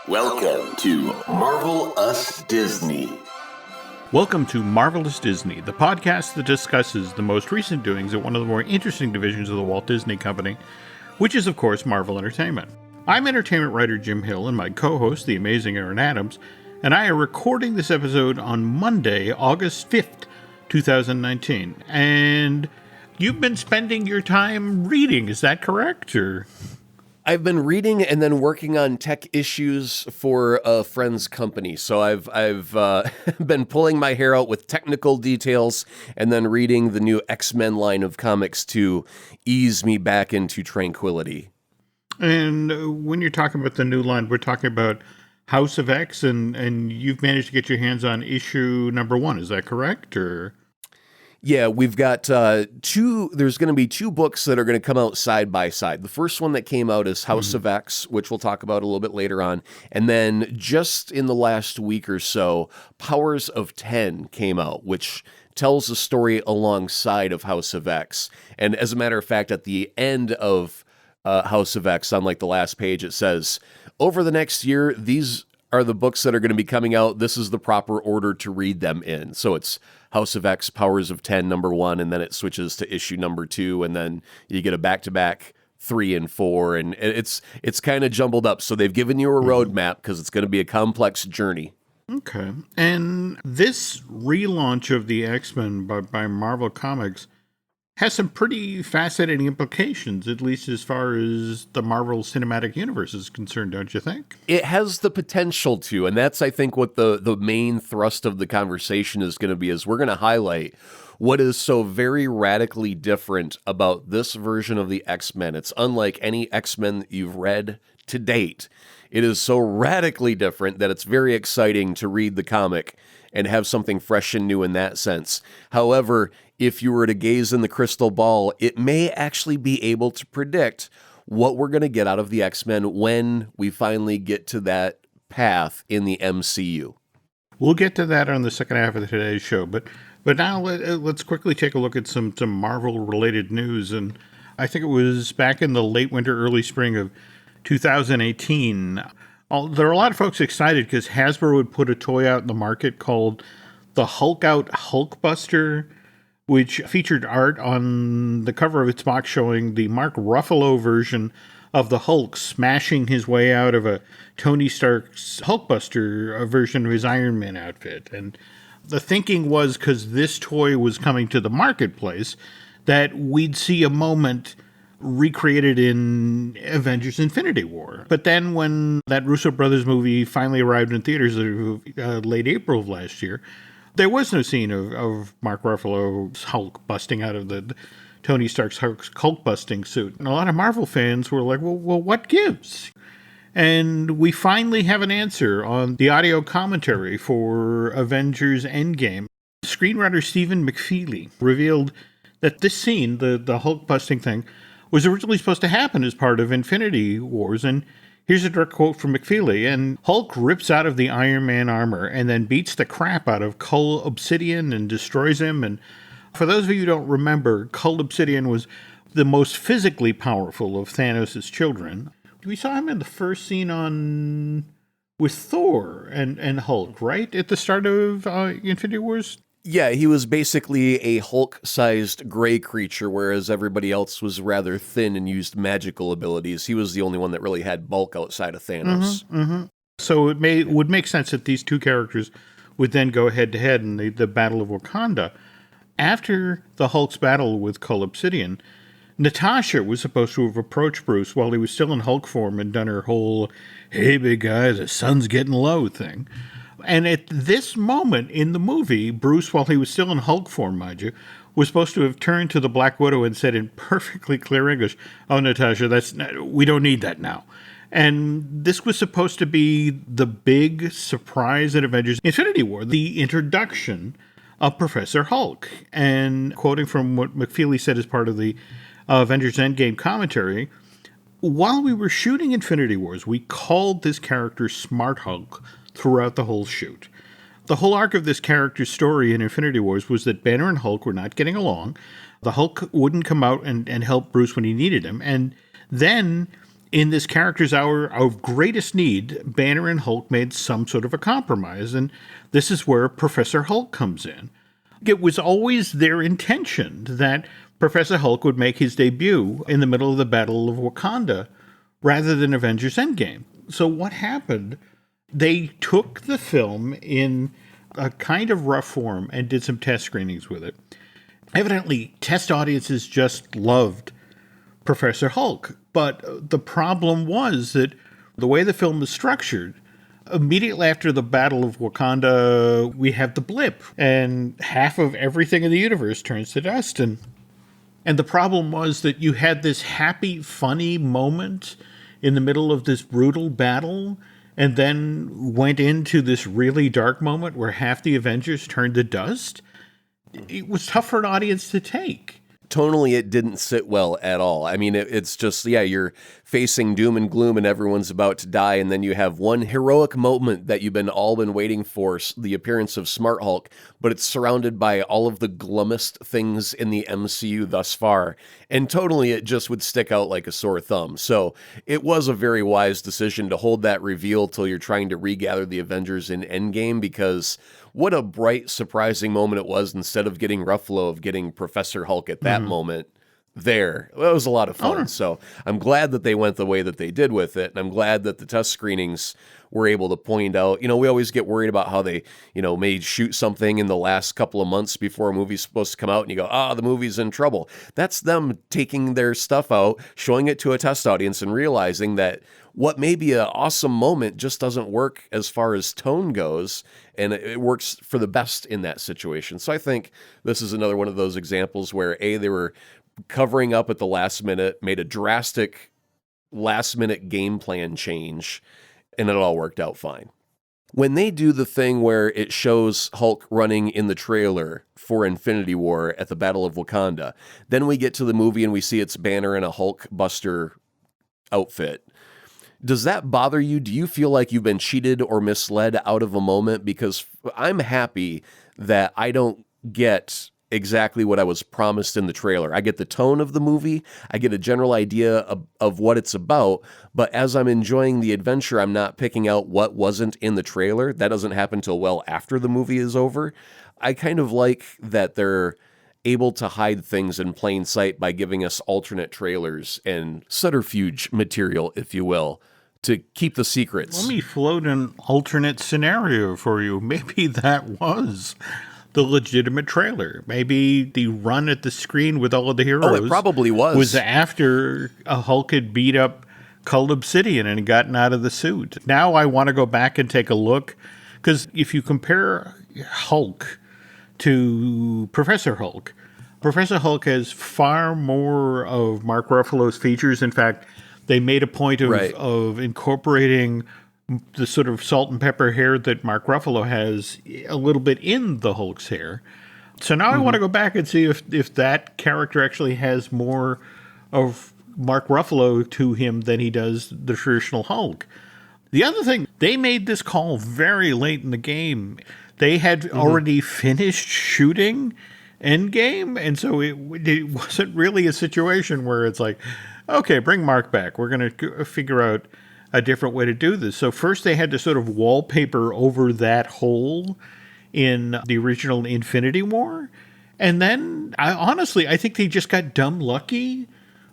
Welcome to Marvel Us Disney. Welcome to Marvelous Disney, the podcast that discusses the most recent doings at one of the more interesting divisions of the Walt Disney Company, which is, of course, Marvel Entertainment. I'm entertainment writer Jim Hill, and my co-host, the amazing Aaron Adams, and I are recording this episode on Monday, August 5th, 2019. And you've been spending your time reading, is that correct? Or I've been reading and then working on tech issues for a friend's company. So I've been pulling my hair out with technical details and then reading the new X-Men line of comics to ease me back into tranquility. And when you're talking about the new line, we're talking about House of X, and you've managed to get your hands on issue number 1. Is that correct? Or Yeah, we've got there's going to be 2 books that are going to come out side by side. The first one that came out is House of X, which we'll talk about a little bit later on. And then just in the last week or so, Powers of 10 came out, which tells a story alongside of House of X. And as a matter of fact, at the end of House of X, on like the last page, it says, over the next year, these are the books that are going to be coming out. This is the proper order to read them in. So it's House of X, Powers of 10, number 1, and then it switches to issue number 2, and then you get a back-to-back 3 and 4, and it's kind of jumbled up. So they've given you a roadmap because it's going to be a complex journey. Okay. And this relaunch of the X-Men by Marvel Comics has some pretty fascinating implications, at least as far as the Marvel Cinematic Universe is concerned, don't you think? It has the potential to, and that's, I think, what the main thrust of the conversation is going to be, is we're going to highlight what is so very radically different about this version of the X-Men. It's unlike any X-Men that you've read to date. It is so radically different that it's very exciting to read the comic and have something fresh and new in that sense. However, if you were to gaze in the crystal ball, it may actually be able to predict what we're going to get out of the X-Men when we finally get to that path in the MCU. We'll get to that on the second half of today's show, but now let's quickly take a look at some Marvel-related news. And I think it was back in the late winter, early spring of 2018. There are a lot of folks excited because Hasbro would put a toy out in the market called the Hulk Out Hulkbuster, which featured art on the cover of its box showing the Mark Ruffalo version of the Hulk smashing his way out of a Tony Stark's Hulkbuster version of his Iron Man outfit. And the thinking was, because this toy was coming to the marketplace, that we'd see a moment recreated in Avengers Infinity War. But then when that Russo brothers movie finally arrived in theaters late April of last year, there was no scene of Mark Ruffalo's Hulk busting out of the Tony Stark's Hulk busting suit. And a lot of Marvel fans were like, well, what gives? And we finally have an answer on the audio commentary for Avengers Endgame. Screenwriter Stephen McFeely revealed that this scene, the Hulk busting thing, was originally supposed to happen as part of Infinity Wars. And here's a direct quote from McFeely. And Hulk rips out of the Iron Man armor and then beats the crap out of Cull Obsidian and destroys him. And for those of you who don't remember, Cull Obsidian was the most physically powerful of Thanos' children. We saw him in the first scene with Thor and Hulk, right? At the start of Infinity Wars? Yeah, he was basically a Hulk-sized gray creature, whereas everybody else was rather thin and used magical abilities. He was the only one that really had bulk outside of Thanos. So it would make sense that these two characters would then go head-to-head in the Battle of Wakanda. After the Hulk's battle with Cull Obsidian, Natasha was supposed to have approached Bruce while he was still in Hulk form and done her whole, hey, big guy, the sun's getting low thing. And at this moment in the movie, Bruce, while he was still in Hulk form, mind you, was supposed to have turned to the Black Widow and said in perfectly clear English, oh, Natasha, we don't need that now. And this was supposed to be the big surprise in Avengers Infinity War, the introduction of Professor Hulk. And quoting from what McFeely said as part of the Avengers Endgame commentary, while we were shooting Infinity Wars, we called this character Smart Hulk throughout the whole shoot. The whole arc of this character's story in Infinity Wars was that Banner and Hulk were not getting along. The Hulk wouldn't come out and help Bruce when he needed him. And then in this character's hour of greatest need, Banner and Hulk made some sort of a compromise, and this is where Professor Hulk comes in. It was always their intention that Professor Hulk would make his debut in the middle of the Battle of Wakanda rather than Avengers Endgame. So what happened? They took the film in a kind of rough form and did some test screenings with it. Evidently, test audiences just loved Professor Hulk. But the problem was that the way the film is structured, immediately after the Battle of Wakanda, we have the blip, and half of everything in the universe turns to dust. And the problem was that you had this happy, funny moment in the middle of this brutal battle, and then went into this really dark moment where half the Avengers turned to dust. It was tough for an audience to take. Tonally, it didn't sit well at all. I mean, it's just, yeah, you're facing doom and gloom and everyone's about to die, and then you have one heroic moment that you've all been waiting for, the appearance of Smart Hulk, but it's surrounded by all of the glummest things in the MCU thus far, and totally it just would stick out like a sore thumb. So it was a very wise decision to hold that reveal till you're trying to regather the Avengers in Endgame, because what a bright, surprising moment it was, instead of getting Ruffalo, of getting Professor Hulk at that moment there. Well, it was a lot of fun. So I'm glad that they went the way that they did with it. And I'm glad that the test screenings were able to point out, we always get worried about how they, may shoot something in the last couple of months before a movie's supposed to come out, and you go, the movie's in trouble. That's them taking their stuff out, showing it to a test audience, and realizing that what may be an awesome moment just doesn't work as far as tone goes, and it works for the best in that situation. So I think this is another one of those examples where, they were covering up at the last minute, made a drastic last-minute game plan change, and it all worked out fine. When they do the thing where it shows Hulk running in the trailer for Infinity War at the Battle of Wakanda, then we get to the movie and we see it's Banner in a Hulk Buster outfit. Does that bother you? Do you feel like you've been cheated or misled out of a moment? Because I'm happy that I don't get exactly what I was promised in the trailer. I get the tone of the movie, I get a general idea of what it's about, but as I'm enjoying the adventure, I'm not picking out what wasn't in the trailer. That doesn't happen till well after the movie is over. I kind of like that they're able to hide things in plain sight by giving us alternate trailers and subterfuge material, if you will, to keep the secrets. Let me float an alternate scenario for you. Maybe that was the legitimate trailer. Maybe the run at the screen with all of the heroes. It probably was after a Hulk had beat up Cull Obsidian and gotten out of the suit. Now I want to go back and take a look, because if you compare Hulk to Professor Hulk has far more of Mark Ruffalo's features. In fact, they made a point of incorporating the sort of salt and pepper hair that Mark Ruffalo has a little bit in the Hulk's hair. So now I want to go back and see if that character actually has more of Mark Ruffalo to him than he does the traditional Hulk. The other thing, they made this call very late in the game. They had already finished shooting Endgame, and so it wasn't really a situation where it's like, okay, bring Mark back. We're going to figure out a different way to do this. So first they had to sort of wallpaper over that hole in the original Infinity War. And then, I think they just got dumb lucky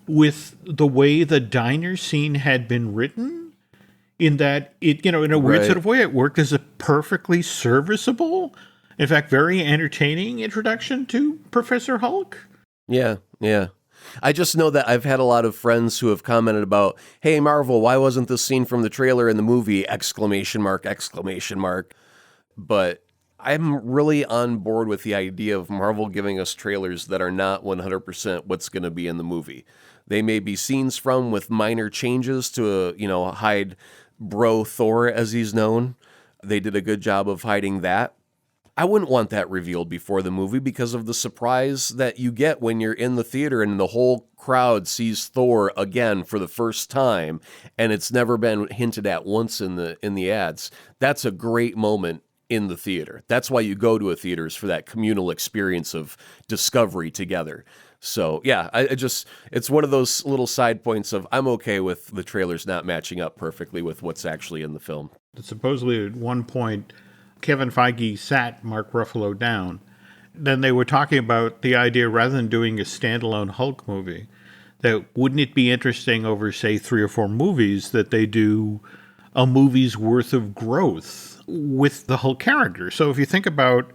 with the way the diner scene had been written, in that it, in a weird sort of way, it worked as a perfectly serviceable, in fact, very entertaining introduction to Professor Hulk. Yeah. I just know that I've had a lot of friends who have commented about, hey, Marvel, why wasn't this scene from the trailer in the movie? ! But I'm really on board with the idea of Marvel giving us trailers that are not 100% what's going to be in the movie. They may be scenes from with minor changes to, hide Bro Thor, as he's known. They did a good job of hiding that. I wouldn't want that revealed before the movie because of the surprise that you get when you're in the theater and the whole crowd sees Thor again for the first time, and it's never been hinted at once in the ads. That's a great moment in the theater. That's why you go to a theater, is for that communal experience of discovery together. So yeah, I just, it's one of those little side points of I'm okay with the trailers not matching up perfectly with what's actually in the film. Supposedly at one point, Kevin Feige sat Mark Ruffalo down. Then they were talking about the idea, rather than doing a standalone Hulk movie, that wouldn't it be interesting over, say, 3 or 4 movies that they do a movie's worth of growth with the Hulk character. So if you think about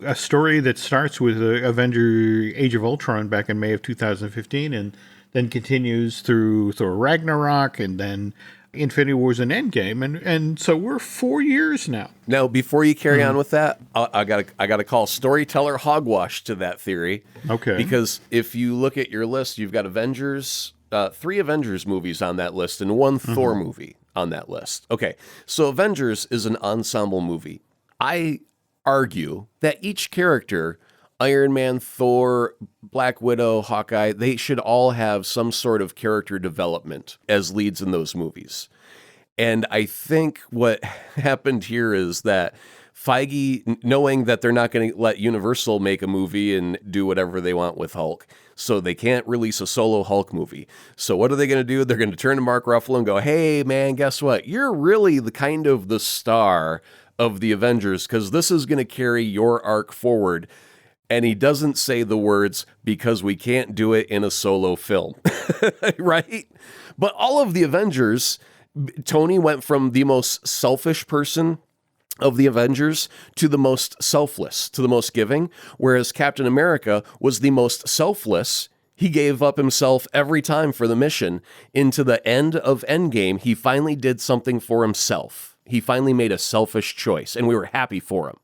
a story that starts with Avenger Age of Ultron back in May of 2015 and then continues through Thor Ragnarok and then Infinity Wars and Endgame, and so we're 4 years now. Now, before you carry on with that, I got to call storyteller hogwash to that theory. Okay. Because if you look at your list, you've got Avengers, 3 Avengers movies on that list and 1 Thor movie on that list. Okay, so Avengers is an ensemble movie. I argue that each character, Iron Man, Thor, Black Widow, Hawkeye, they should all have some sort of character development as leads in those movies. And I think what happened here is that Feige, knowing that they're not going to let Universal make a movie and do whatever they want with Hulk, so they can't release a solo Hulk movie. So what are they going to do? They're going to turn to Mark Ruffalo and go, hey, man, guess what? You're really the star of the Avengers, because this is going to carry your arc forward. And he doesn't say the words, because we can't do it in a solo film, right? But all of the Avengers, Tony went from the most selfish person of the Avengers to the most selfless, to the most giving, whereas Captain America was the most selfless. He gave up himself every time for the mission. Into the end of Endgame, he finally did something for himself. He finally made a selfish choice, and we were happy for him.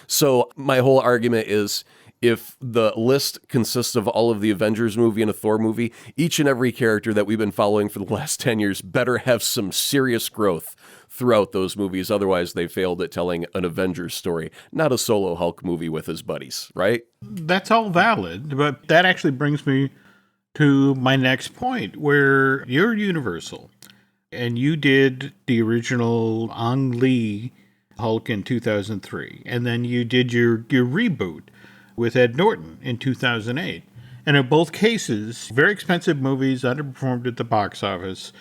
So my whole argument is, if the list consists of all of the Avengers movie and a Thor movie, each and every character that we've been following for the last 10 years better have some serious growth throughout those movies. Otherwise, they failed at telling an Avengers story, not a solo Hulk movie with his buddies, right? That's all valid, but that actually brings me to my next point, where you're Universal, and you did the original Ang Lee Hulk in 2003, and then you did your reboot with Ed Norton in 2008. And in both cases, very expensive movies, underperformed at the box office.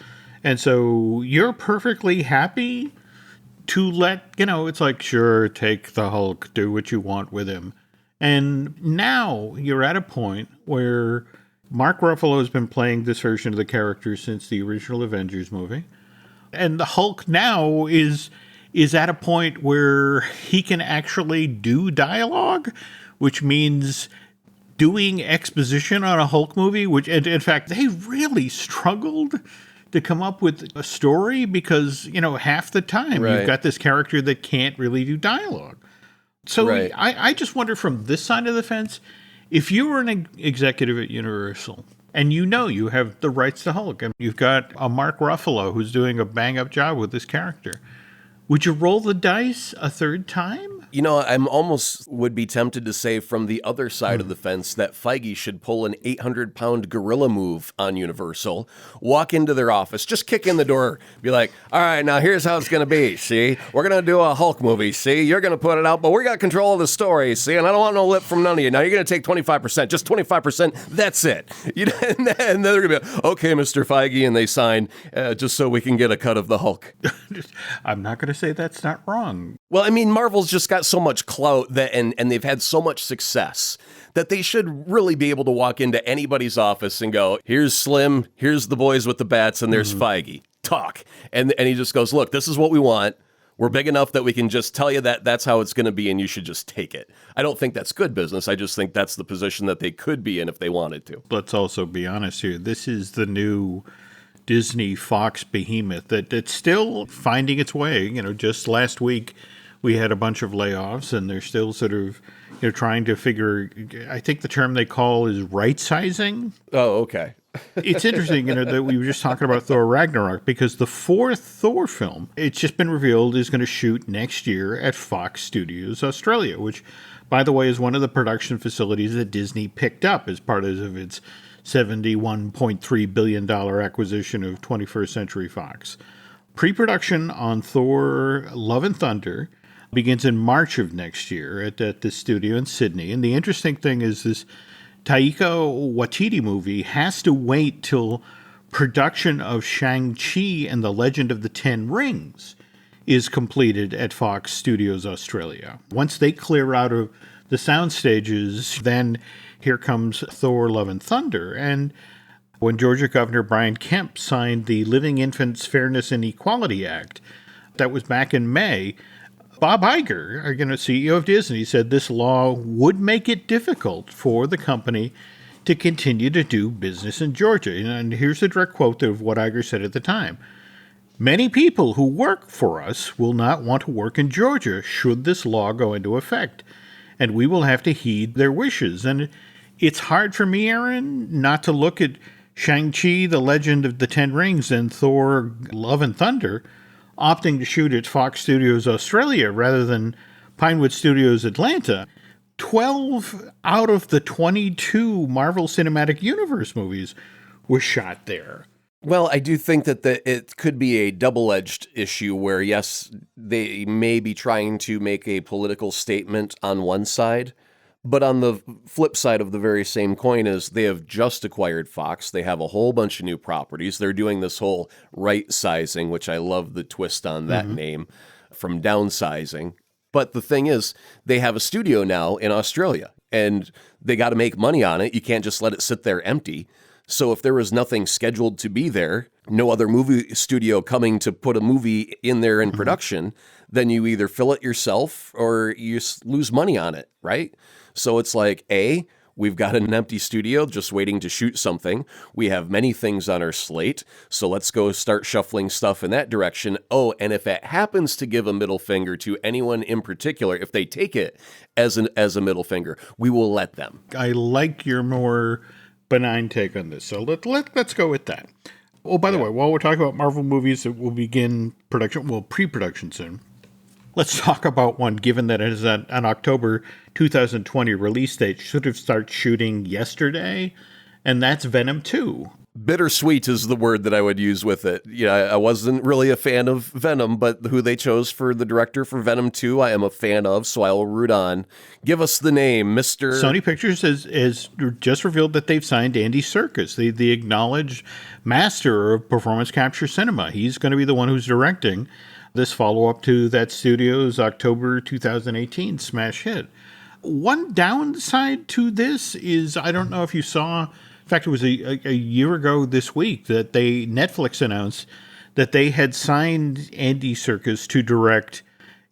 And so you're perfectly happy to let, it's like, sure, take the Hulk, do what you want with him. And now you're at a point where Mark Ruffalo has been playing this version of the character since the original Avengers movie. And the Hulk now is at a point where he can actually do dialogue, which means doing exposition on a Hulk movie, which, in fact, they really struggled to come up with a story because, half the time you've got this character that can't really do dialogue. So I just wonder, from this side of the fence, if you were an executive at Universal and you have the rights to Hulk and you've got a Mark Ruffalo who's doing a bang-up job with this character, would you roll the dice a third time? I'm almost would be tempted to say from the other side of the fence that Feige should pull an 800-pound gorilla move on Universal, walk into their office, just kick in the door, be like, all right, now here's how it's going to be, see? We're going to do a Hulk movie, see? You're going to put it out, but we got control of the story, see? And I don't want no lip from none of you. Now you're going to take 25%, just 25%, that's it. And then they're going to be like, okay, Mr. Feige, and they sign just so we can get a cut of the Hulk. I'm not going to say that's not wrong. Well, I mean, Marvel's just got so much clout that, and they've had so much success that they should really be able to walk into anybody's office and go, here's Slim, here's the boys with the bats, and there's Feige. Talk. And he just goes, look, this is what we want. We're big enough that we can just tell you that that's how it's going to be, and you should just take it. I don't think that's good business. I just think that's the position that they could be in if they wanted to. Let's also be honest here. This is the new Disney Fox behemoth that's still finding its way. Just last week, we had a bunch of layoffs, and they're still sort of trying to figure, I think the term they call is right-sizing. Oh, okay. It's interesting, that we were just talking about Thor Ragnarok, because the 4th Thor film, it's just been revealed, is going to shoot next year at Fox Studios Australia, which, by the way, is one of the production facilities that Disney picked up as part of its $71.3 billion acquisition of 21st Century Fox. Pre-production on Thor Love and Thunder begins in March of next year at this studio in Sydney. And the interesting thing is this Taika Waititi movie has to wait till production of Shang-Chi and the Legend of the Ten Rings is completed at Fox Studios Australia. Once they clear out of the sound stages, then here comes Thor Love and Thunder. And when Georgia Governor Brian Kemp signed the Living Infants Fairness and Equality Act, that was back in May, Bob Iger, CEO of Disney, said this law would make it difficult for the company to continue to do business in Georgia. And here's a direct quote of what Iger said at the time. Many people who work for us will not want to work in Georgia should this law go into effect, and we will have to heed their wishes. And it's hard for me, Aaron, not to look at Shang-Chi, The Legend of the Ten Rings, and Thor Love and Thunder opting to shoot at Fox Studios Australia rather than Pinewood Studios Atlanta. 12 out of the 22 Marvel Cinematic Universe movies were shot there. Well, I do think that it could be a double-edged issue where, yes, they may be trying to make a political statement on one side, but on the flip side of the very same coin is they have just acquired Fox. They have a whole bunch of new properties. They're doing this whole right-sizing, which I love the twist on that name, from downsizing. But the thing is, they have a studio now in Australia, and they got to make money on it. You can't just let it sit there empty. So if there was nothing scheduled to be there, no other movie studio coming to put a movie in there in production, then you either fill it yourself or you lose money on it, right? So it's like, we've got an empty studio just waiting to shoot something. We have many things on our slate, so let's go start shuffling stuff in that direction. Oh, and if it happens to give a middle finger to anyone in particular, if they take it as a middle finger, we will let them. I like your more benign take on this, so let's go with that. Oh, by the way, while we're talking about Marvel movies that will begin pre-production soon, let's talk about one, given that it is an October 2020 release date, should have started shooting yesterday, and that's Venom 2. Bittersweet is the word that I would use with it. Yeah, I wasn't really a fan of Venom, but who they chose for the director for Venom 2, I am a fan of, so I will root on. Give us the name, Mr. Sony Pictures has just revealed that they've signed Andy Serkis, the acknowledged master of performance capture cinema. He's going to be the one who's directing this follow-up to that studio's October 2018 smash hit. One downside to this is, I don't know if you saw, in fact, it was a year ago this week that Netflix announced that they had signed Andy Serkis to direct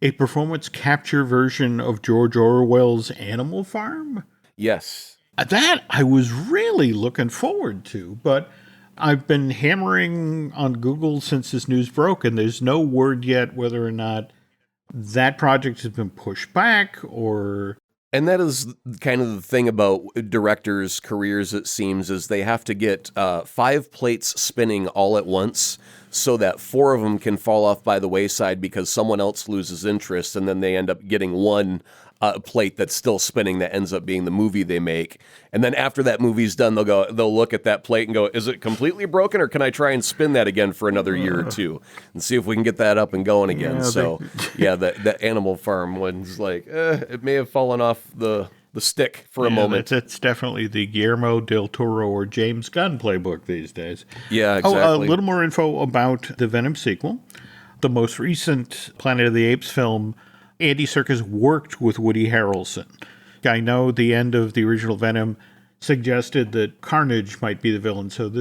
a performance capture version of George Orwell's Animal Farm. Yes. That I was really looking forward to, but I've been hammering on Google since this news broke, and there's no word yet whether or not that project has been pushed back or... And that is kind of the thing about directors' careers, it seems, is they have to get 5 plates spinning all at once so that 4 of them can fall off by the wayside because someone else loses interest, and then they end up getting one plate that's still spinning that ends up being the movie they make. And then after that movie's done, they'll look at that plate and go, is it completely broken, or can I try and spin that again for another year or two and see if we can get that up and going again? The Animal Farm one's like, it may have fallen off the stick for a moment. It's definitely the Guillermo del Toro or James Gunn playbook these days. Yeah, exactly. A little more info about the Venom sequel. The most recent Planet of the Apes film, Andy Serkis worked with Woody Harrelson. I know the end of the original Venom suggested that Carnage might be the villain, so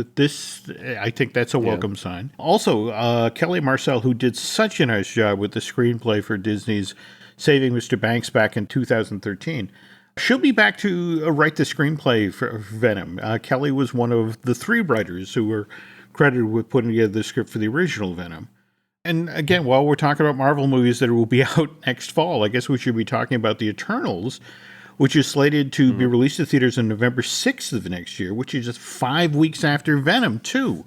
I think that's a welcome sign. Also, Kelly Marcel, who did such a nice job with the screenplay for Disney's Saving Mr. Banks back in 2013, she'll be back to write the screenplay for Venom. Kelly was one of the 3 writers who were credited with putting together the script for the original Venom. And again, while we're talking about Marvel movies that will be out next fall, I guess we should be talking about The Eternals, which is slated to be released to theaters on November 6th of next year, which is just 5 weeks after Venom 2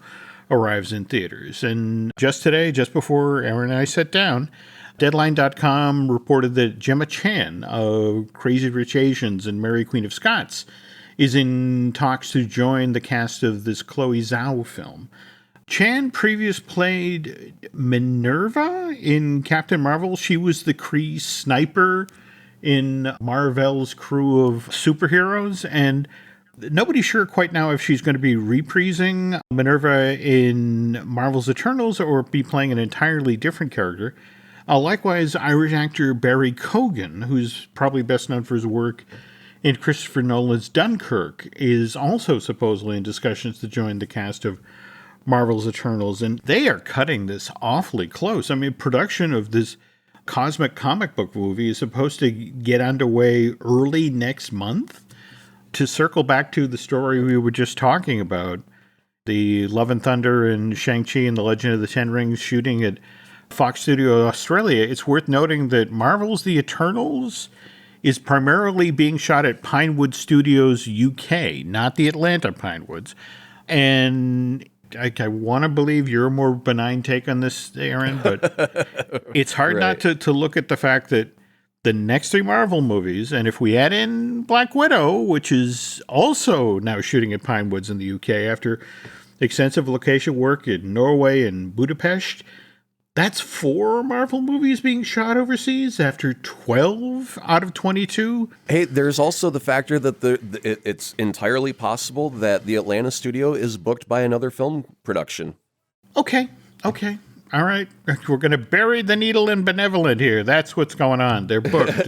arrives in theaters. And just today, just before Aaron and I sat down, Deadline.com reported that Gemma Chan of Crazy Rich Asians and Mary Queen of Scots is in talks to join the cast of this Chloe Zhao film. Chan previously played Minerva in Captain Marvel. She was the Kree sniper in Marvel's crew of superheroes. And Nobody's sure quite now if she's going to be reprising Minerva in Marvel's Eternals or be playing an entirely different character. Likewise, Irish actor Barry Keoghan, who's probably best known for his work in Christopher Nolan's Dunkirk, is also supposedly in discussions to join the cast of Marvel's Eternals. And they are cutting this awfully close. I mean, production of this cosmic comic book movie is supposed to get underway early next month. To circle back to the story we were just talking about, the Love and Thunder and Shang-Chi and the Legend of the Ten Rings shooting at Fox Studio Australia, it's worth noting that Marvel's The Eternals is primarily being shot at Pinewood Studios UK, not the Atlanta Pinewoods. And I want to believe you're a more benign take on this, Aaron, but it's hard not to look at the fact that the next three Marvel movies, and if we add in Black Widow, which is also now shooting at Pinewoods in the UK after extensive location work in Norway and Budapest, that's 4 Marvel movies being shot overseas after 12 out of 22. Hey, there's also the factor that it's entirely possible that the Atlanta studio is booked by another film production. Okay. All right, we're going to bury the needle in benevolent here. That's what's going on. They're booked.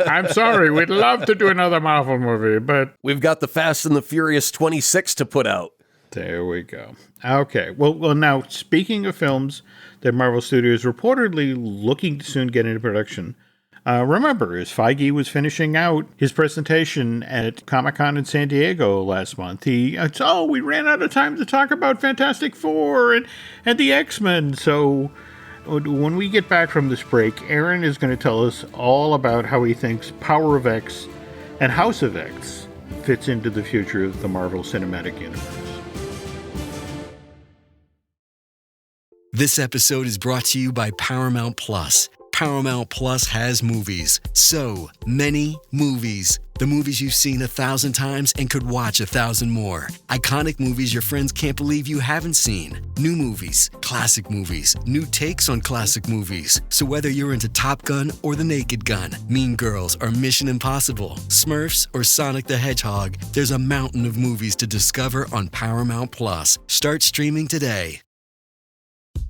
I'm sorry, we'd love to do another Marvel movie, but we've got the Fast and the Furious 26 to put out. There we go. Okay, well, now, speaking of films that Marvel Studios reportedly looking to soon get into production, remember, as Feige was finishing out his presentation at Comic-Con in San Diego last month, we ran out of time to talk about Fantastic Four and the X-Men. So when we get back from this break, Aaron is going to tell us all about how he thinks Power of X and House of X fits into the future of the Marvel Cinematic Universe. This episode is brought to you by Paramount Plus. Paramount Plus has movies. So many movies. The movies you've seen 1,000 times and could watch 1,000 more. Iconic movies your friends can't believe you haven't seen. New movies, classic movies, new takes on classic movies. So whether you're into Top Gun or The Naked Gun, Mean Girls or Mission Impossible, Smurfs or Sonic the Hedgehog, there's a mountain of movies to discover on Paramount Plus. Start streaming today.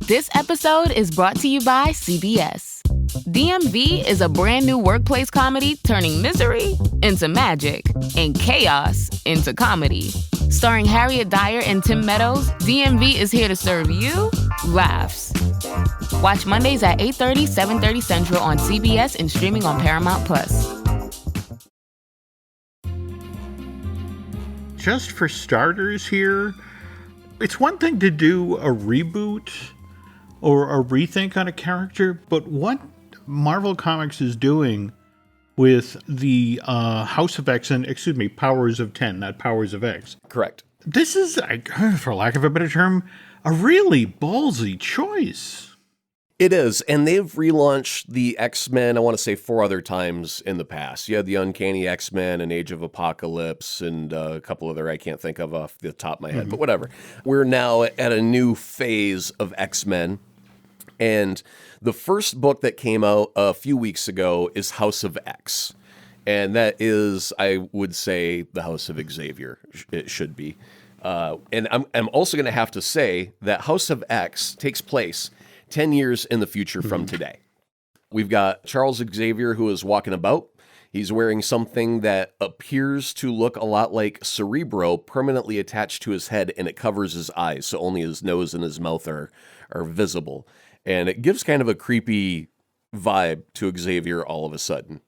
This episode is brought to you by CBS. DMV is a brand new workplace comedy turning misery into magic and chaos into comedy. Starring Harriet Dyer and Tim Meadows, DMV is here to serve you laughs. Watch Mondays at 8:30, 7:30 Central on CBS and streaming on Paramount Plus. Just for starters here, it's one thing to do a reboot or a rethink on a character, but what Marvel Comics is doing with the House of X and, Powers of 10, not Powers of X. Correct. This is, for lack of a better term, a really ballsy choice. It is, and they've relaunched the X-Men, I want to say 4 other times in the past. You had the Uncanny X-Men and Age of Apocalypse and a couple other I can't think of off the top of my head, but whatever. We're now at a new phase of X-Men, and the first book that came out a few weeks ago is House of X, and that is, I would say, the House of Xavier. It should be. And I'm also going to have to say that House of X takes place 10 years in the future from today. We've got Charles Xavier who is walking about. He's wearing something that appears to look a lot like Cerebro permanently attached to his head, and it covers his eyes, so only his nose and his mouth are visible. And it gives kind of a creepy vibe to Xavier all of a sudden.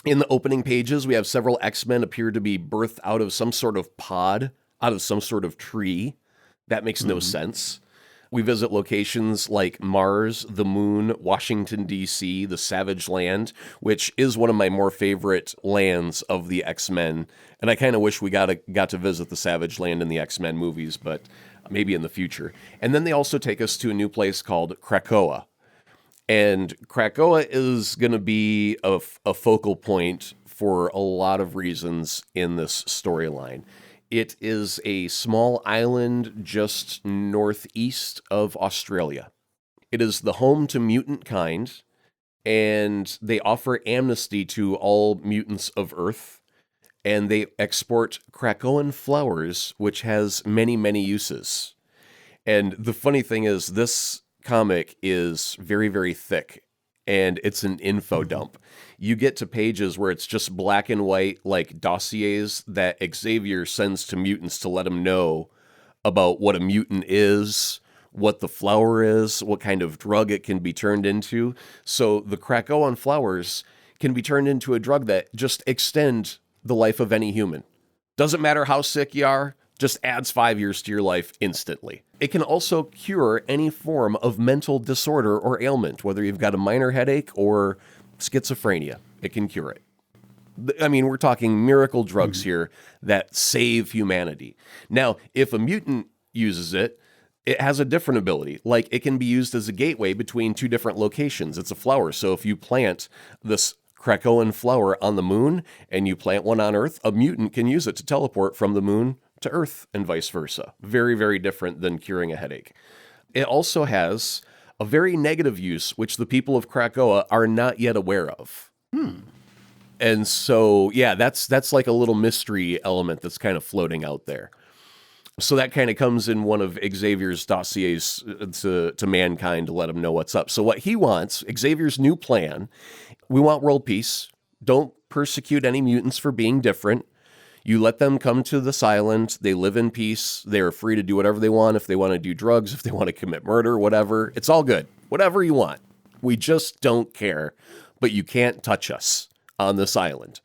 In the opening pages, we have several X-Men appear to be birthed out of some sort of pod, out of some sort of tree. That makes no sense. We visit locations like Mars, the Moon, Washington, D.C., the Savage Land, which is one of my more favorite lands of the X-Men. And I kind of wish we got to visit the Savage Land in the X-Men movies, but maybe in the future. And then they also take us to a new place called Krakoa. And Krakoa is going to be a focal point for a lot of reasons in this storyline. It is a small island just northeast of Australia. It is the home to mutant kind, and they offer amnesty to all mutants of Earth. and they export Krakoan flowers, which has many, many uses. And the funny thing is, this comic is very, very thick, and it's an info dump. You get to pages where it's just black and white, like dossiers that Xavier sends to mutants to let them know about what a mutant is, what the flower is, what kind of drug it can be turned into. So the Krakoan flowers can be turned into a drug that just extend the life of any human. Doesn't matter how sick you are, just adds 5 years to your life instantly. It can also cure any form of mental disorder or ailment, whether you've got a minor headache or schizophrenia. It can cure it. I mean, we're talking miracle drugs here that save humanity. Now, if a mutant uses it, it has a different ability. Like, it can be used as a gateway between two different locations. It's a flower. So if you plant this Krakoan flower on the moon and you plant one on Earth, a mutant can use it to teleport from the moon to Earth and vice versa. Very, very different than curing a headache. It also has a very negative use, which the people of Krakoa are not yet aware of. And so, yeah, that's like a little mystery element that's kind of floating out there. So that kind of comes in one of Xavier's dossiers to mankind to let him know what's up. So what he wants, Xavier's new plan, we want world peace. Don't persecute any mutants for being different. You let them come to this island. They live in peace. They're free to do whatever they want. If they want to do drugs, if they want to commit murder, whatever. It's all good. Whatever you want. We just don't care. But you can't touch us on this island.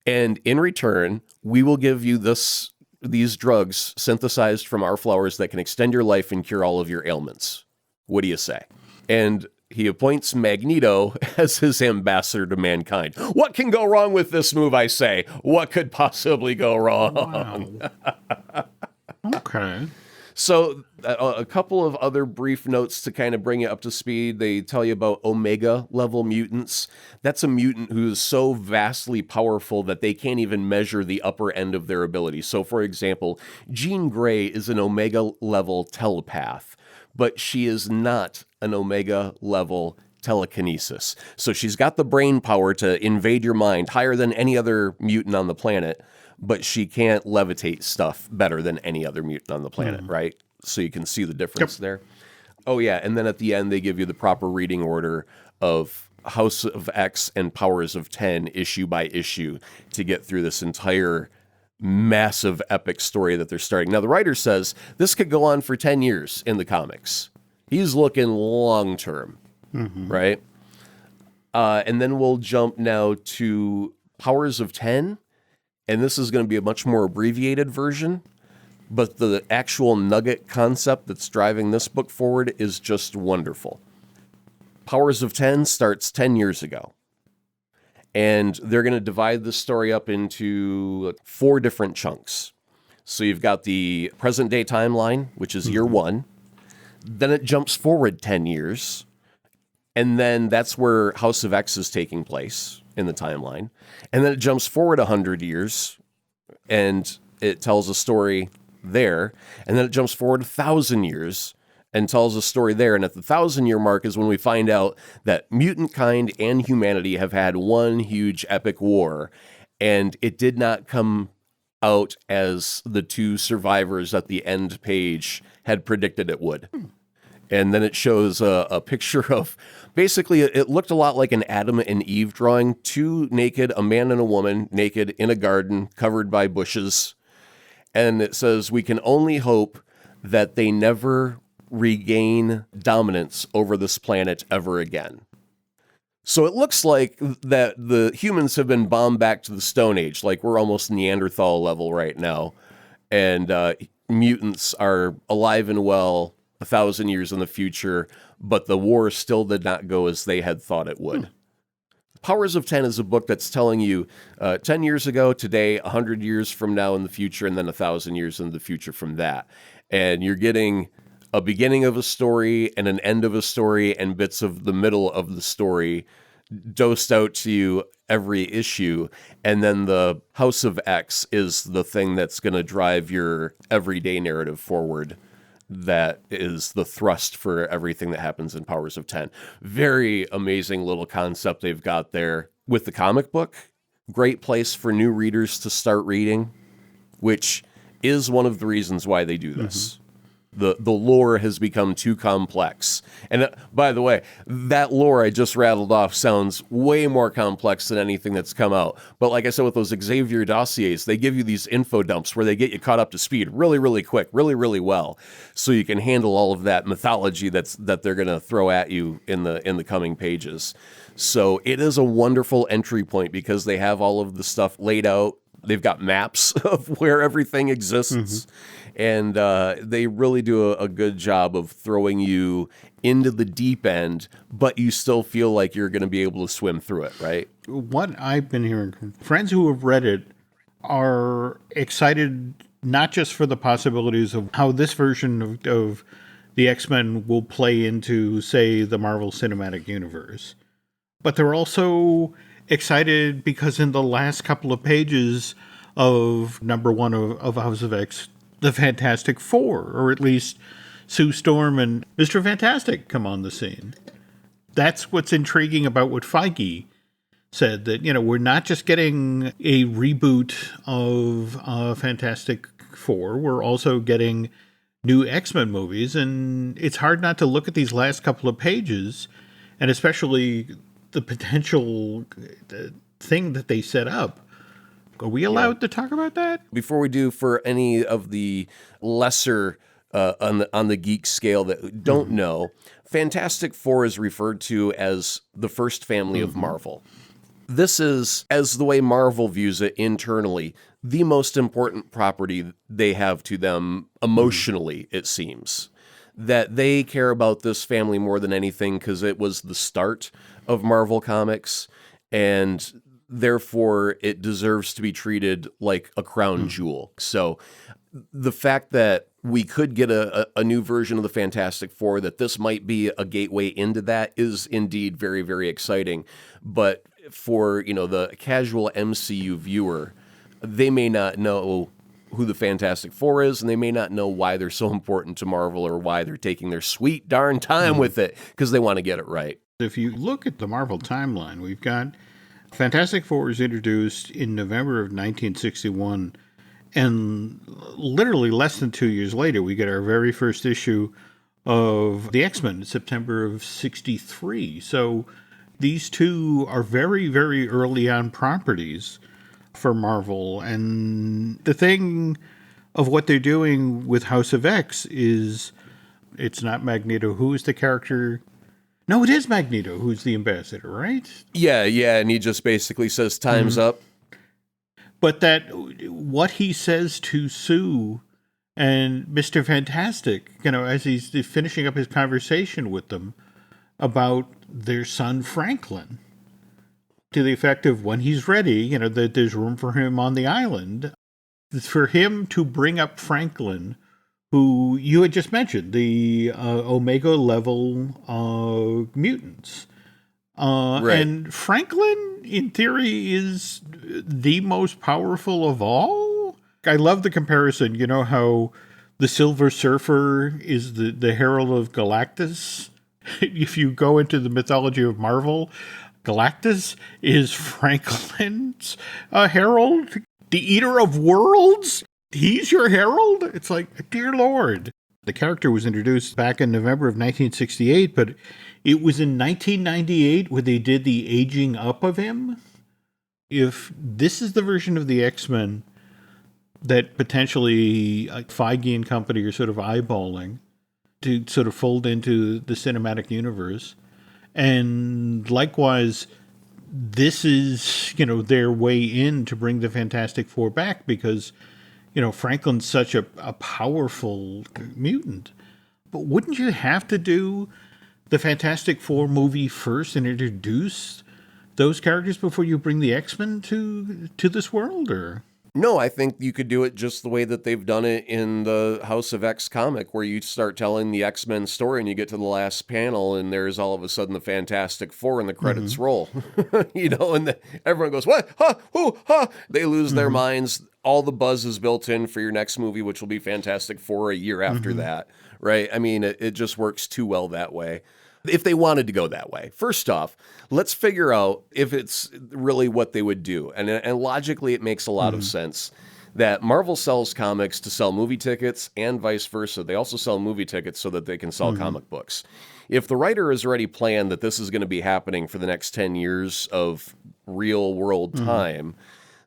And in return, we will give you these drugs synthesized from our flowers that can extend your life and cure all of your ailments. What do you say? And he appoints Magneto as his ambassador to mankind. What can go wrong with this move, I say? What could possibly go wrong? Wow. Okay. So a couple of other brief notes to kind of bring you up to speed. They tell you about Omega level mutants. That's a mutant who is so vastly powerful that they can't even measure the upper end of their ability. So for example, Jean Grey is an Omega level telepath, but she is not an Omega level telekinesis. So she's got the brain power to invade your mind higher than any other mutant on the planet, but she can't levitate stuff better than any other mutant on the planet, right? So you can see the difference there. Oh, yeah, and then at the end, they give you the proper reading order of House of X and Powers of 10 issue by issue to get through this entire massive epic story that they're starting. Now, the writer says this could go on for 10 years in the comics. He's looking long-term, right? And then we'll jump now to Powers of 10. And this is going to be a much more abbreviated version, but the actual nugget concept that's driving this book forward is just wonderful. Powers of 10 starts 10 years ago, and they're going to divide the story up into 4 different chunks. So you've got the present day timeline, which is year 1. Then it jumps forward 10 years, and then that's where House of X is taking place in the timeline. And then it jumps forward 100 years and it tells a story there. And then it jumps forward 1,000 years and tells a story there. And at the 1,000-year mark is when we find out that mutant kind and humanity have had one huge epic war. And it did not come out as the 2 survivors at the end page had predicted it would. And then it shows a picture of, basically, it looked a lot like an Adam and Eve drawing. 2 naked, a man and a woman, naked in a garden covered by bushes. And it says, we can only hope that they never regain dominance over this planet ever again. So it looks like that the humans have been bombed back to the Stone Age, like we're almost Neanderthal level right now. And mutants are alive and well 1,000 years in the future, but the war still did not go as they had thought it would. Powers of 10 is a book that's telling you 10 years ago, today, 100 years from now in the future, and then 1,000 years in the future from that. And you're getting a beginning of a story and an end of a story and bits of the middle of the story dosed out to you every issue. And then the House of X is the thing that's going to drive your everyday narrative forward. That is the thrust for everything that happens in Powers of 10. Very amazing little concept they've got there with the comic book. great place for new readers to start reading, which is one of the reasons why they do this. The lore has become too complex. And by the way, that lore I just rattled off sounds way more complex than anything that's come out. But like I said, with those Xavier dossiers, they give you these info dumps where they get you caught up to speed really, really quick, really, really well. So you can handle all of that mythology that they're going to throw at you in the coming pages. So it is a wonderful entry point because they have all of the stuff laid out. They've got maps of where everything exists. And they really do a good job of throwing you into the deep end, but you still feel like you're going to be able to swim through it, right? What I've been hearing from friends who have read it are excited not just for the possibilities of how this version of the X-Men will play into, say, the Marvel Cinematic Universe, but they're also excited because in the last couple of pages of number 1 of House of X, the Fantastic Four, or at least Sue Storm and Mr. Fantastic, come on the scene. That's what's intriguing about what Feige said, that, we're not just getting a reboot of Fantastic Four, we're also getting new X-Men movies, and it's hard not to look at these last couple of pages, and especially the potential thing that they set up. Are we allowed to talk about that? Before we do, for any of the lesser on the geek scale that don't know, Fantastic Four is referred to as the first family of Marvel. This is, as the way Marvel views it internally, the most important property they have to them emotionally, it seems. That they care about this family more than anything because it was the start of Marvel Comics, and therefore it deserves to be treated like a crown jewel. So the fact that we could get a new version of the Fantastic Four, that this might be a gateway into that, is indeed very, very exciting. But for, the casual MCU viewer, they may not know who the Fantastic Four is, and they may not know why they're so important to Marvel or why they're taking their sweet darn time with it, because they want to get it right. If you look at the Marvel timeline, we've got Fantastic Four was introduced in November of 1961, and literally less than 2 years later, we get our very first issue of the X-Men in September of 63. So these two are very, very early on properties for Marvel. And the thing of what they're doing with House of X is it's not Magneto. Who is the character? No, it is Magneto who's the ambassador, right? Yeah, and he just basically says, time's up. But that what he says to Sue and Mr. Fantastic, as he's finishing up his conversation with them about their son Franklin, to the effect of when he's ready, that there's room for him on the island, for him to bring up Franklin, who you had just mentioned, the Omega level mutants. Right. And Franklin, in theory, is the most powerful of all. I love the comparison. You know how the Silver Surfer is the herald of Galactus? If you go into the mythology of Marvel, Galactus is Franklin's herald. The Eater of Worlds? He's your herald? It's like, dear Lord. The character was introduced back in November of 1968, but it was in 1998 where they did the aging up of him. If this is the version of the X-Men that potentially Feige and company are sort of eyeballing to sort of fold into the cinematic universe, and likewise, this is, their way in to bring the Fantastic Four back because, Franklin's such a powerful mutant. But wouldn't you have to do the Fantastic Four movie first and introduce those characters before you bring the X-Men to this world, or? No, I think you could do it just the way that they've done it in the House of X comic, where you start telling the X-Men story and you get to the last panel and there's all of a sudden the Fantastic Four and the credits roll. And everyone goes, what? Huh? Who? Huh? They lose their minds. All the buzz is built in for your next movie, which will be Fantastic Four a year after that, right? I mean, it just works too well that way. If they wanted to go that way, first off, let's figure out if it's really what they would do. And logically, it makes a lot of sense that Marvel sells comics to sell movie tickets and vice versa. They also sell movie tickets so that they can sell comic books. If the writer has already planned that this is going to be happening for the next 10 years of real world time,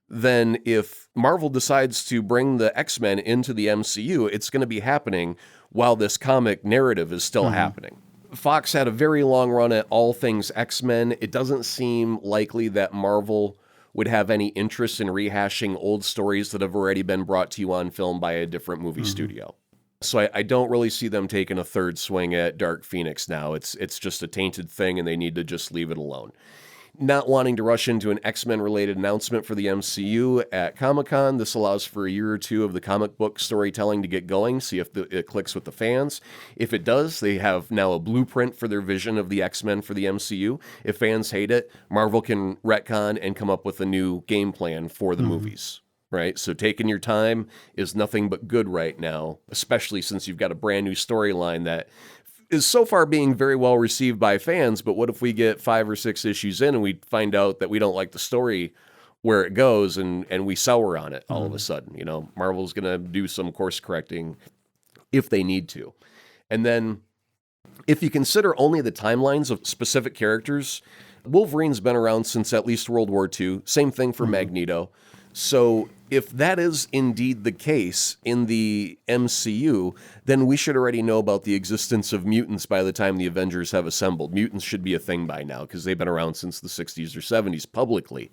then if Marvel decides to bring the X-Men into the MCU, it's going to be happening while this comic narrative is still happening. Fox had a very long run at all things X-Men. It doesn't seem likely that Marvel would have any interest in rehashing old stories that have already been brought to you on film by a different movie studio. So I don't really see them taking a third swing at Dark Phoenix now. It's just a tainted thing, and they need to just leave it alone. Not wanting to rush into an X-Men related announcement for the MCU at Comic-Con, this allows for a year or two of the comic book storytelling to get going, see if it clicks with the fans. If it does, they have now a blueprint for their vision of the X-Men for the MCU. If fans hate it, Marvel can retcon and come up with a new game plan for the movies. Right? So taking your time is nothing but good right now, especially since you've got a brand new storyline that is so far being very well received by fans. But what if we get 5 or 6 issues in and we find out that we don't like the story where it goes and we sour on it all of a sudden? You know, Marvel's going to do some course correcting if they need to. And then if you consider only the timelines of specific characters, Wolverine's been around since at least World War II. Same thing for Magneto. So if that is indeed the case in the MCU, then we should already know about the existence of mutants by the time the Avengers have assembled. Mutants should be a thing by now because they've been around since the 60s or 70s publicly.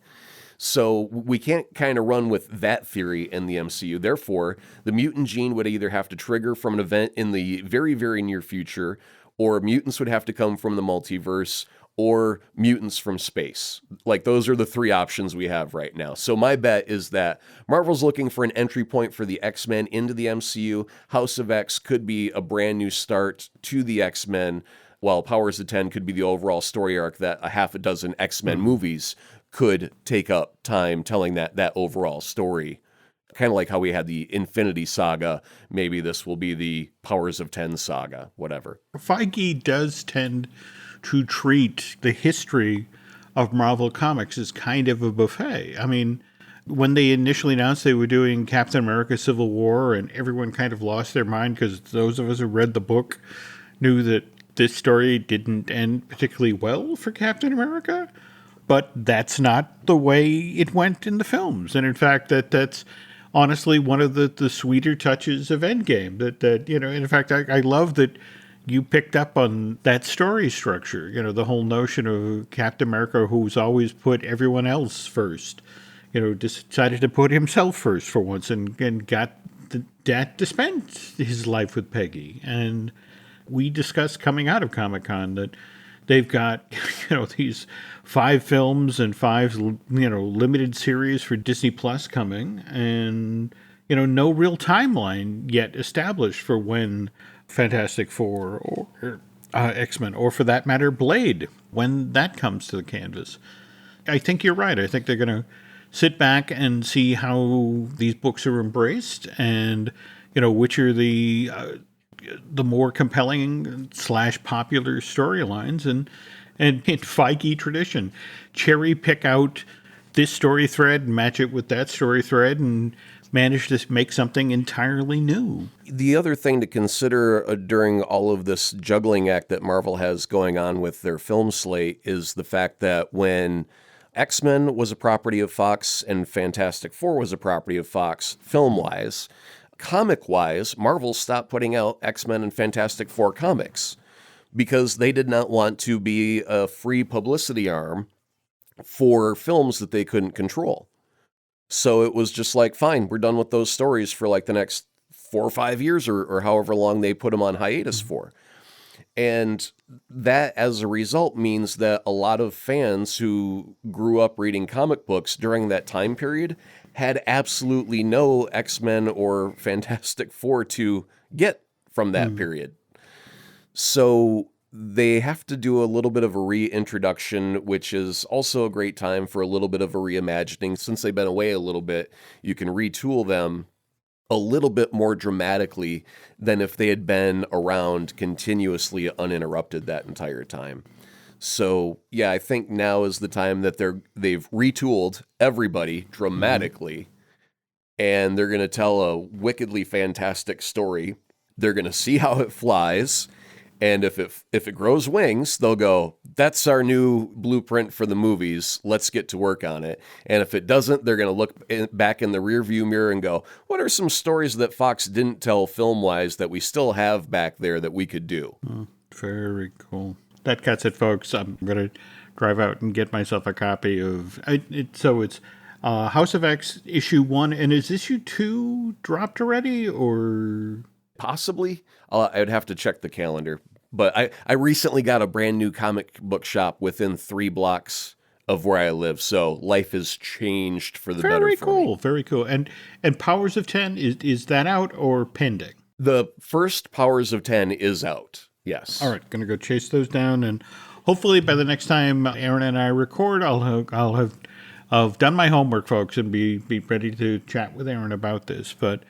So we can't kind of run with that theory in the MCU. Therefore, the mutant gene would either have to trigger from an event in the very, very near future, or mutants would have to come from the multiverse, or mutants from space. Like, those are the 3 options we have right now. So my bet is that Marvel's looking for an entry point for the X-Men into the MCU. House of X could be a brand new start to the X-Men, while Powers of 10 could be the overall story arc that a half a dozen X-Men movies could take up time telling that overall story. Kind of like how we had the Infinity Saga. Maybe this will be the Powers of 10 saga, whatever. Feige does tend to treat the history of Marvel Comics as kind of a buffet. I mean, when they initially announced they were doing Captain America Civil War, and everyone kind of lost their mind because those of us who read the book knew that this story didn't end particularly well for Captain America, but that's not the way it went in the films. And in fact, that's honestly one of the sweeter touches of Endgame. That you know, in fact, I love that you picked up on that story structure, you know, the whole notion of Captain America, who's always put everyone else first, you know, decided to put himself first for once and got that to spend his life with Peggy. And we discussed coming out of Comic-Con that they've got, you know, these 5 films and 5, you know, limited series for Disney Plus coming, and, you know, no real timeline yet established for when Fantastic Four or X-Men, or for that matter, Blade, when that comes to the canvas. I think you're right. I think they're going to sit back and see how these books are embraced, and, you know, which are the more compelling / popular storylines, and in Feige tradition, cherry pick out this story thread, match it with that story thread, and manage to make something entirely new. The other thing to consider during all of this juggling act that Marvel has going on with their film slate is the fact that when X-Men was a property of Fox and Fantastic Four was a property of Fox, film-wise, comic-wise, Marvel stopped putting out X-Men and Fantastic Four comics because they did not want to be a free publicity arm for films that they couldn't control. So it was just like, fine, we're done with those stories for like the next 4 or 5 years or however long they put them on hiatus for. And that, as a result, means that a lot of fans who grew up reading comic books during that time period had absolutely no X-Men or Fantastic Four to get from that period. So they have to do a little bit of a reintroduction, which is also a great time for a little bit of a reimagining. Since they've been away a little bit, you can retool them a little bit more dramatically than if they had been around continuously uninterrupted that entire time. So, yeah, I think now is the time that they've retooled everybody dramatically, and they're going to tell a wickedly fantastic story. They're going to see how it flies, and if it grows wings, they'll go, that's our new blueprint for the movies. Let's get to work on it. And if it doesn't, they're going to look back in the rearview mirror and go, what are some stories that Fox didn't tell film-wise that we still have back there that we could do? Very cool. That cuts it, folks. I'm going to drive out and get myself a copy of it. So it's House of X issue 1. And is issue 2 dropped already, or? Possibly. I would have to check the calendar. But I recently got a brand new comic book shop within 3 blocks of where I live. So life has changed for the better for me. Very cool. Very cool. And Powers of 10, is that out or pending? The first Powers of 10 is out. Yes. All right, going to go chase those down, and hopefully by the next time Aaron and I record, I'll have done my homework, folks, and be ready to chat with Aaron about this. But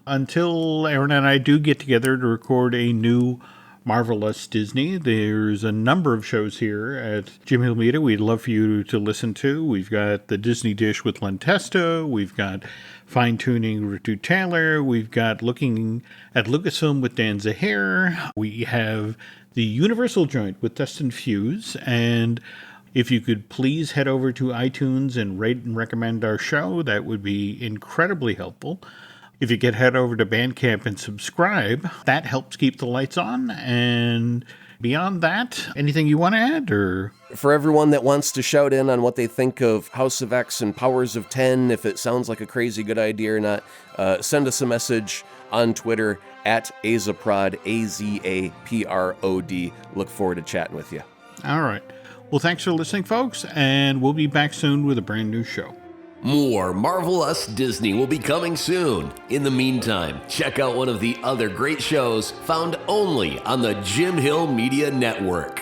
until Aaron and I do get together to record a new Marvelous Disney, there's a number of shows here at Jim Hill Media we'd love for you to listen to. We've got the Disney Dish with Len Testa. We've got Fine Tuning Ritu Taylor. We've got Looking at Lucasfilm with Dan Zahair. We have the Universal Joint with Dustin Fuse. And if you could please head over to iTunes and rate and recommend our show, that would be incredibly helpful. If you could head over to Bandcamp and subscribe, that helps keep the lights on. And beyond that, anything you want to add? Or for everyone that wants to shout in on what they think of House of X and Powers of 10, if it sounds like a crazy good idea or not, send us a message on Twitter at Azaprod, AZAPROD. Look forward to chatting with you. All right. Well, thanks for listening, folks, and we'll be back soon with a brand new show. More Marvel Us Disney will be coming soon. In the meantime, check out one of the other great shows found only on the Jim Hill Media Network.